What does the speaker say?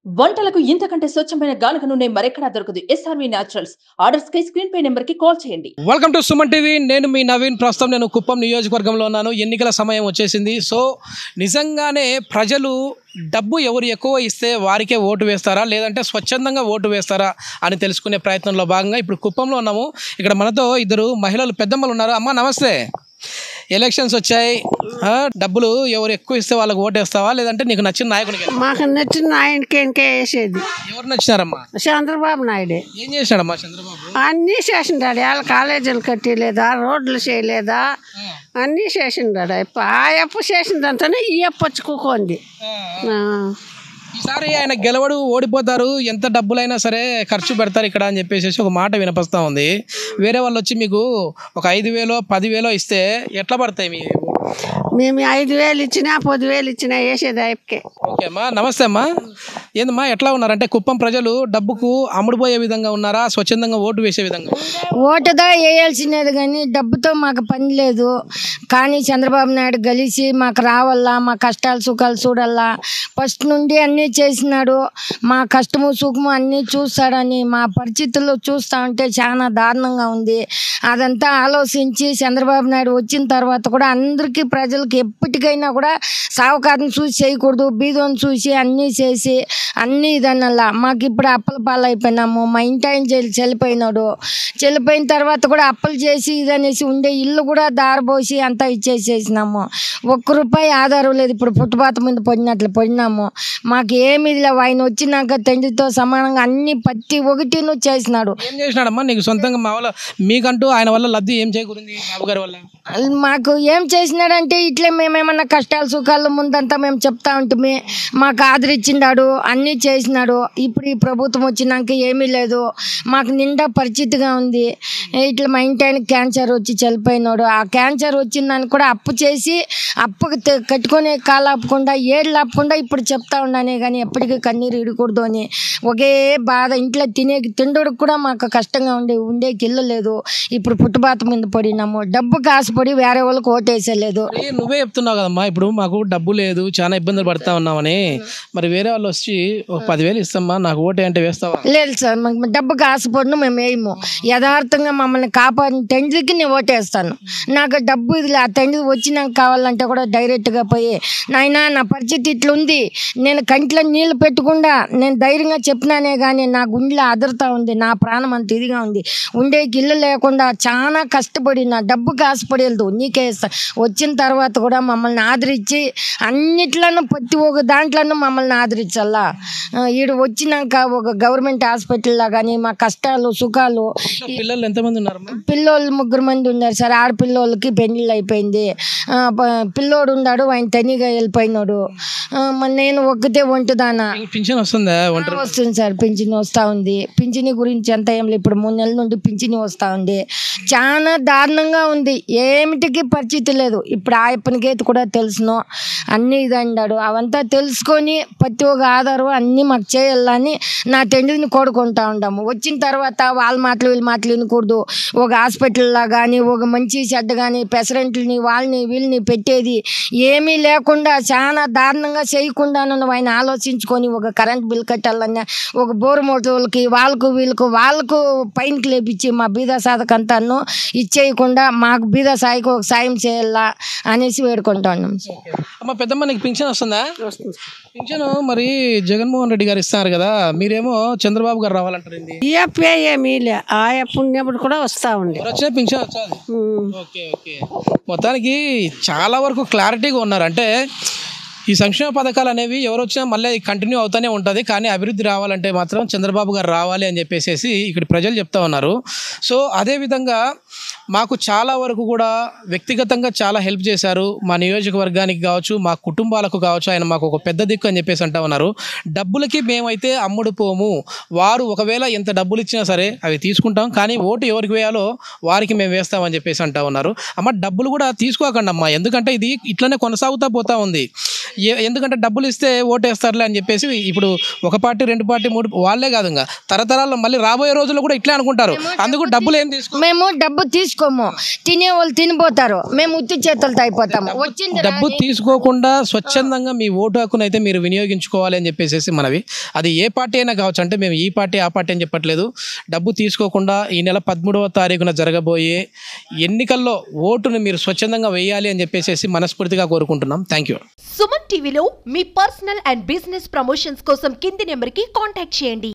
వంటలకు ఇంతకంటే స్వచ్ఛమైన గానుగ నూనె మరెక్కడా దొరకదు. SRV naturals. ఆర్డర్స్ కై స్క్రీన్ పై నెంబర్ కి కాల్ చేయండి. Welcome to Suman TV. నేను మీ నవీన్. ప్రస్తుతం నేను కుప్పం నియోజకవర్గంలో ఉన్నాను. ఎన్నికల సమయం వచ్చేసింది. సో నిజంగానే ప్రజలు డబ్బు ఎవరు ఎక్కువ ఇస్తే వారికే ఓటు వేస్తారా, లేదంటే స్వచ్ఛందంగా ఓటు వేస్తారా అని తెలుసుకునే ప్రయత్నంలో భాగంగా ఇప్పుడు కుప్పంలో ఉన్నాము. ఇక్కడ మనతో ఇద్దరు మహిళలు పెద్దమ్మలు ఉన్నారు. అమ్మ నమస్తే. ఎలక్షన్స్ వచ్చాయి, డబ్బులు ఎవరు ఎక్కువ ఇస్తే వాళ్ళకి ఓటేస్తావా, లేదంటే నీకు నచ్చిన నాయకునికి? మాకు నచ్చిన నాయకునికే వేసేది. ఎవరు నచ్చినారమ్మా? చంద్రబాబు నాయుడే. ఏం చేసినాడమ్మా చంద్రబాబు? అన్నీ చేసిండాడు. వాళ్ళ కాలేజీలు కట్టలేదా, రోడ్లు చేయలేదా, అన్నీ చేసిండాడు. ఆ అప్పు చేసిందంటేనే ఈ అప్పు వచ్చి కూకుంది. ఈసారి ఆయన గెలవడు, ఓడిపోతారు, ఎంత డబ్బులైనా సరే ఖర్చు పెడతారు ఇక్కడ అని చెప్పేసి ఒక మాట వినిపిస్తూ ఉంది. వేరే వాళ్ళు వచ్చి మీకు ఒక 5,000 10,000 ఇస్తే ఎట్లా పడతాయి మీ? మేము 5,000 ఇచ్చినా 10,000 ఇచ్చినా వేసేది అయిపోకే. ఓకే అమ్మా, నమస్తే అమ్మా. ఏందమ్మా ఎట్లా ఉన్నారంటే కుప్పం ప్రజలు డబ్బుకు అమ్ముడుపోయే విధంగా ఉన్నారా, స్వచ్ఛందంగా ఓటు వేసే విధంగా? ఓటుదా వేయాల్సినది కానీ డబ్బుతో మాకు పని లేదు. కానీ చంద్రబాబు నాయుడు కలిసి మాకు రావాలా, మా కష్టాలు సుఖాలు చూడాలా, ఫస్ట్ నుండి అన్నీ చేసినాడు. మా కష్టము సుఖము అన్నీ చూస్తాడని మా పరిస్థితుల్లో చూస్తూ ఉంటే చాలా దారుణంగా ఉంది. అదంతా ఆలోచించి చంద్రబాబు నాయుడు వచ్చిన తర్వాత కూడా అందరికీ ప్రజలకి ఎప్పటికైనా కూడా సావుకారుని చూసి చేయకూడదు, బీదోని చూసి అన్నీ చేసి అన్నీ ఇదన్నలా. మాకు ఇప్పుడు అప్పల పాలైపోయినాము. మా ఇంటి ఆయన చనిపోయినాడు. చనిపోయిన తర్వాత కూడా అప్పలు చేసి ఇదనేసి ఉండే ఇల్లు కూడా దారబోసి అంతా ఇచ్చేసేసినాము. ₹1 ఆధారం లేదు. ఇప్పుడు ఫుట్పాత్ మీద పడినట్లు పడినాము. మాకు ఏమి లేవు. ఆయన వచ్చినాక తండ్రితో సమానంగా అన్ని ప్రతి ఒక్కటి చేసినాడు. ఏం చేసినాడమ్మా నీకు సొంతంగా? మా వల్ల మీకంటూ ఆయన వల్ల లబ్ధి ఏం చేకూరింది బాబు గారి వల్ల? మాకు ఏం చేసినాడంటే ఇట్లే మేమేమన్నా కష్టాలు సుఖాలు ముందంతా మేము చెప్తా ఉంటుంది. మాకు ఆదరించిండాడు, అన్నీ చేసినాడు. ఇప్పుడు ఈ ప్రభుత్వం వచ్చినాక ఏమీ లేదు. మాకు నిండా పరిస్థితిగా ఉంది. ఇట్లా మా ఇంటి ఆయనకి క్యాన్సర్ వచ్చి చనిపోయినాడు. ఆ క్యాన్సర్ వచ్చిందని కూడా అప్పు చేసి అప్పు కట్టుకునే కాలు ఆపకుండా ఏళ్ళు ఆపకుండా ఇప్పుడు చెప్తా ఉన్నానే కానీ ఎప్పటికీ కన్నీరు ఇడకూడదు అని ఒకే బాధ. ఇంట్లో తిండుకు కూడా మాకు కష్టంగా ఉండేకి ఇల్లు లేదు. ఇప్పుడు పుట్టుబాత మీద పడినాము. డబ్బుకి ఆశపడి వేరే వాళ్ళకి ఓటేసేలేదు. నువ్వే చెప్తున్నావు కదమ్మా, ఇప్పుడు మాకు డబ్బు లేదు, చాలా ఇబ్బందులు పడతా ఉన్నామని. మరి వేరే వాళ్ళు వచ్చి ఒక 10,000 ఇస్తామా నాకు ఓటే అంటే వేస్తావా? లేదు సార్, మాకు డబ్బుకి ఆశపడిన మేము వేయము. యథార్థంగా మమ్మల్ని కాపాడిన తండ్రికి నేను ఓటేస్తాను. నాకు డబ్బు ఇది ఆ తండ్రి వచ్చినాక కావాలంటే కూడా డైరెక్ట్గా పోయి నాయనా నా పరిస్థితి ఇట్లుంది, నేను కంట్లో నీళ్ళు పెట్టకుండా నేను ధైర్యంగా చెప్పినానే కానీ నా గుండెలో అదరుతా ఉంది, నా ప్రాణం అంత ఇదిగా ఉంది, ఉండేకి ఇల్లు లేకుండా చాలా కష్టపడి నా డబ్బుకి ఆశపడేది నీకే ఇస్తా. వచ్చిన తర్వాత కూడా మమ్మల్ని ఆదరించి అన్నిట్లను ప్రతి ఒక్క దాంట్లోనూ మమ్మల్ని ఆదరించాలా. ఈడు వచ్చినాక ఒక గవర్నమెంట్ హాస్పిటల్లో కానీ మా కష్టాలు సుఖాలు. పిల్లలు ఎంతమంది ఉన్నారు? పిల్లోళ్ళు 3 మంది ఉన్నారు సార్. ఆడపిల్లోళ్ళకి పెళ్ళిళ్ళు అయిపోయింది. పిల్లోడు ఉన్నాడు, ఆయన తనిగా వెళ్ళిపోయినాడు. నేను ఒక్కతే ఒంటుదానా. పింఛన్ వస్తుందా? వస్తుంది సార్, పింఛన్ వస్తూ ఉంది. పింఛని గురించి ఎంత ఏం లేదు. ఇప్పుడు 3 నెలల నుండి పింఛని వస్తూ ఉంది. చాలా దారుణంగా ఉంది. ఏమిటికి పరిస్థితి లేదు. ఇప్పుడు ఆయప్పనికైతే కూడా తెలుసును అన్నీ ఇదన్నాడు. అవంతా తెలుసుకొని ప్రతి ఒక్క ఆధారం అన్నీ మాకు చేయాలని నా తండ్రిని కోరుకుంటా ఉంటాము. వచ్చిన తర్వాత వాళ్ళ మాటలు వీళ్ళ మాటలు వినకూడదు. ఒక హాస్పిటల్లో కానీ ఒక మంచి చెడ్డ కానీ పెసరెంట్లని వాళ్ళని వీళ్ళని పెట్టేది ఏమీ లేకుండా చాలా దారుణంగా చేయకుండా ఆయన ఆలోచించుకొని ఒక కరెంట్ బిల్ కట్టాలన్నా ఒక బోరు మోటార్లకి వాళ్ళకు పైనకి లేపించి మా బీదా సాధకంతాను ఇచ్చేయకుండా మాకు బీదా సాయికి ఒక సాయం చేయాలా అనేసి వేడుకుంటా ఉన్నాం. అమ్మ పెద్దమ్మ నీకు పింఛన్ వస్తుందా? పింఛను మరి జగన్మోహన్ రెడ్డి గారు ఇస్తారు కదా, మీరేమో చంద్రబాబు గారు రావాలంటారు. ఏమీ లే. ఆ అప్పు ఉన్నప్పుడు కూడా వస్తూ ఉండే వచ్చే పింఛన్ వచ్చాది. ఓకే ఓకే, మొత్తానికి చాలా వరకు క్లారిటీగా ఉన్నారు. అంటే ఈ సంక్షేమ పథకాలు అనేవి ఎవరు వచ్చినా మళ్ళీ కంటిన్యూ అవుతూనే ఉంటుంది. కానీ అభివృద్ధి రావాలంటే మాత్రం చంద్రబాబు గారు రావాలి అని చెప్పేసి ఇక్కడ ప్రజలు చెప్తా ఉన్నారు. సో అదేవిధంగా మాకు చాలా వరకు కూడా వ్యక్తిగతంగా చాలా హెల్ప్ చేశారు. మా నియోజకవర్గానికి కావచ్చు, మా కుటుంబాలకు కావచ్చు, ఆయన మాకు ఒక పెద్ద దిక్కు అని చెప్పేసి అంటా ఉన్నారు. డబ్బులకి మేమైతే అమ్ముడుపోము. వారు ఒకవేళ ఎంత డబ్బులు ఇచ్చినా సరే అవి తీసుకుంటాం, కానీ ఓటు ఎవరికి వేయాలో వారికి మేము వేస్తామని చెప్పేసి అంటా ఉన్నారు. అమ్మ డబ్బులు కూడా తీసుకోకండి అమ్మా, ఎందుకంటే ఇది ఇట్లనే కొనసాగుతూ పోతా ఉంది. ఎందుకంటే డబ్బులు ఇస్తే ఓటేస్తారులే అని చెప్పేసి ఇప్పుడు 1 పార్టీ 2 పార్టీ 3 వాళ్ళే కాదు, ఇంకా తరతరాల్లో మళ్ళీ రాబోయే రోజుల్లో కూడా ఇట్లే అనుకుంటారు. అందుకు డబ్బులు ఏం తీసుకో. మేము డబ్బు డబ్బు తీసుకోము, తినే వాళ్ళు తినిపోతారు, మేము ఉత్తి చేతులతో అయిపోతాము. వచ్చింది డబ్బు తీసుకోకుండా స్వచ్ఛందంగా మీ ఓటు హక్కును అయితే మీరు వినియోగించుకోవాలి అని చెప్పేసి మనవి. అది ఏ పార్టీ అయినా కావచ్చు, అంటే మేము ఈ పార్టీ ఆ పార్టీ అని చెప్పట్లేదు. డబ్బు తీసుకోకుండా ఈ నెల 13వ తారీఖున జరగబోయే ఎన్నికల్లో ఓటును మీరు స్వచ్ఛందంగా వేయాలి అని చెప్పేసి మనస్ఫూర్తిగా కోరుకుంటున్నాం. Thank you. సుమన్ టీవీలో మీ పర్సనల్ అండ్ బిజినెస్ ప్రమోషన్స్ కోసం కింది నెంబర్కి కాంటాక్ట్ చేయండి.